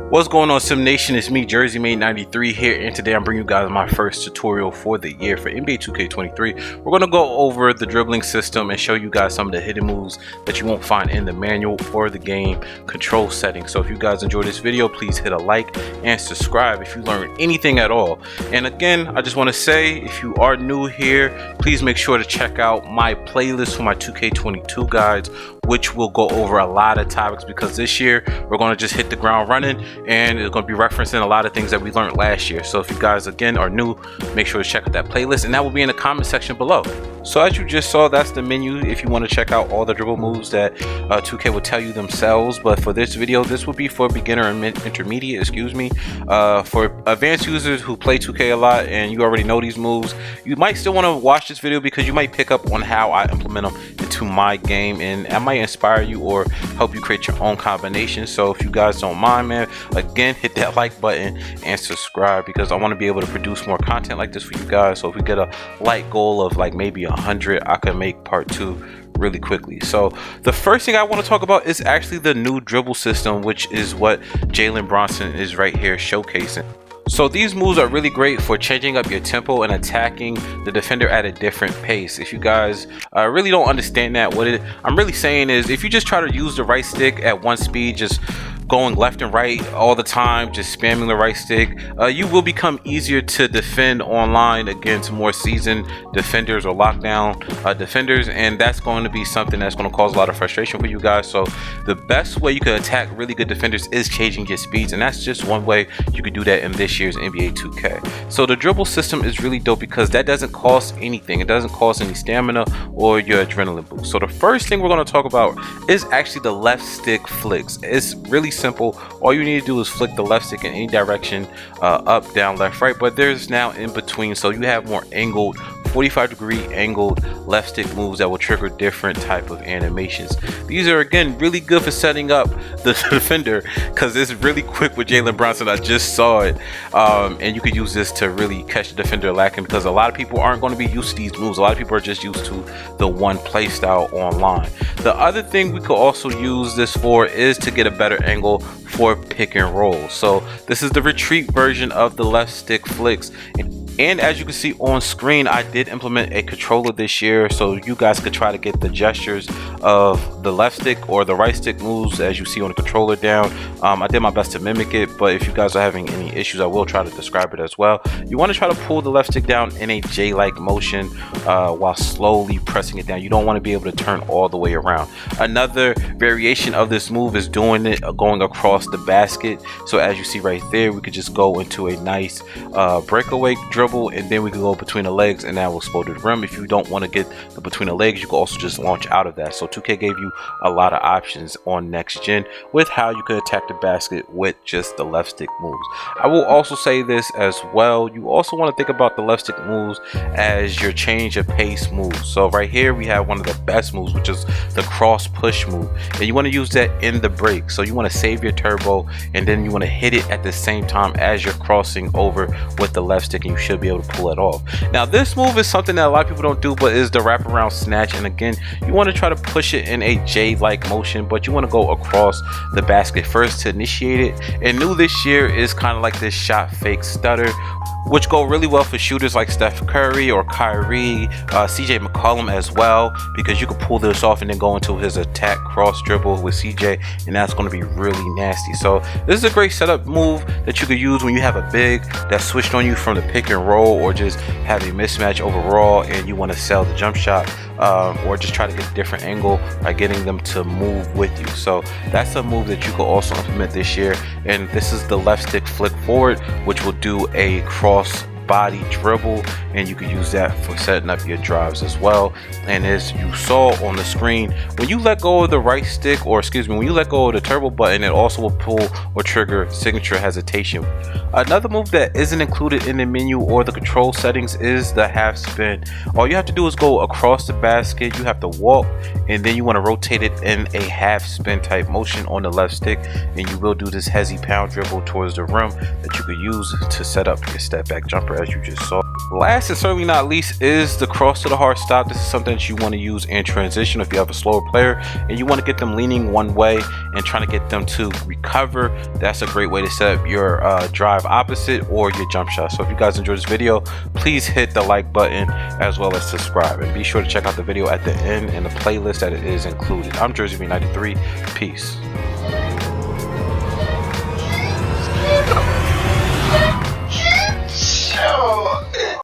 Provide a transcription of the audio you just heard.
What's going on, Sim Nation? It's me, Jersey Made 93 here, and today I'm bringing you guys my first tutorial for the year for NBA 2K23. We're going to go over the dribbling system and show you guys some of the hidden moves that you won't find in the manual or the game control settings. So if you guys enjoyed this video, please hit a like and subscribe if you learned anything at all. And again, I just want to say, if you are new here, please make sure to check out my playlist for my 2K22 guides, which will go over a lot of topics, because this year we're going to just hit the ground running and it's going to be referencing a lot of things that we learned last year. So if you guys again are new, make sure to check out that playlist, and that will be in the comment section below. So as you just saw, that's the menu if you want to check out all the dribble moves that 2K will tell you themselves. But for this video, this would be for beginner and intermediate, for advanced users who play 2K a lot and you already know these moves, you might still want to watch this video because you might pick up on how I implement them into my game, and I might inspire you or help you create your own combination. So if you guys don't mind, man, again, hit that like button and subscribe, because I want to be able to produce more content like this for you guys. So if we get a like goal of like maybe 100, I can make part 2 really quickly. So the first thing I want to talk about is actually the new dribble system, which is what Jalen Brunson is right here showcasing. So these moves are really great for changing up your tempo and attacking the defender at a different pace. If you guys really don't understand that, what I'm really saying is, if you just try to use the right stick at one speed, just going left and right all the time, just spamming the right stick, you will become easier to defend online against more seasoned defenders or lockdown defenders, and that's going to be something that's going to cause a lot of frustration for you guys. So the best way you can attack really good defenders is changing your speeds, and that's just one way you could do that in this year's NBA 2K. So the dribble system is really dope because that doesn't cost anything. It doesn't cost any stamina or your adrenaline boost. So the first thing we're going to talk about is actually the left stick flicks. It's really simple. All you need to do is flick the left stick in any direction, up, down, left, right, but there's now in between, so you have more angled 45-degree angled left stick moves that will trigger different type of animations. These are again really good for setting up the defender, because it's really quick with Jalen Brunson. I just saw it, and you could use this to really catch the defender lacking, because a lot of people aren't going to be used to these moves. A lot of people are just used to the one play style online. The other thing we could also use this for is to get a better angle for pick and roll. So this is the retreat version of the left stick flicks. And as you can see on screen, I did implement a controller this year, so you guys could try to get the gestures of the left stick or the right stick moves as you see on the controller down. I did my best to mimic it, but if you guys are having any issues, I will try to describe it as well. You want to try to pull the left stick down in a J-like motion while slowly pressing it down. You don't want to be able to turn all the way around. Another variation of this move is doing it going across the basket. So as you see right there, we could just go into a nice breakaway dribble, and then we can go between the legs, and that will explode to the rim. If you don't want to get the between the legs, you can also just launch out of that. So 2K gave you a lot of options on next gen with how you could attack the basket with just the left stick moves. I will also say this as well, you also want to think about the left stick moves as your change of pace moves. So right here we have one of the best moves, which is the cross push move, and you want to use that in the break. So you want to save your turbo, and then you want to hit it at the same time as you're crossing over with the left stick, and you should be able to pull it off. Now this move is something that a lot of people don't do, but is the wraparound snatch, and again, you want to try to push it in a J-like motion, but you want to go across the basket first to initiate it. And new this year is kind of like this shot fake stutter, which go really well for shooters like Steph Curry or Kyrie, CJ McCollum as well, because you can pull this off and then go into his attack cross dribble with CJ, and that's going to be really nasty. So this is a great setup move that you could use when you have a big that switched on you from the pick and roll, or just have a mismatch overall and you want to sell the jump shot, or just try to get a different angle by getting them to move with you. So that's a move that you could also implement this year. And this is the left stick flick forward, which will do a cross body dribble, and you can use that for setting up your drives as well. And as you saw on the screen, when you let go of the right stick, or excuse me, when you let go of the turbo button, it also will pull or trigger signature hesitation. Another move that isn't included in the menu or the control settings is the half spin. All you have to do is go across the basket, you have to walk, and then you want to rotate it in a half spin type motion on the left stick, and you will do this hezzy pound dribble towards the rim that you could use to set up your step back jumper, as you just saw. Last last and certainly not least is the cross to the hard stop. This is something that you want to use in transition if you have a slower player and you want to get them leaning one way and trying to get them to recover. That's a great way to set up your drive opposite or your jump shot. So if you guys enjoyed this video, please hit the like button as well as subscribe, and be sure to check out the video at the end and the playlist that it is included. I'm Jersey V 93. Peace. So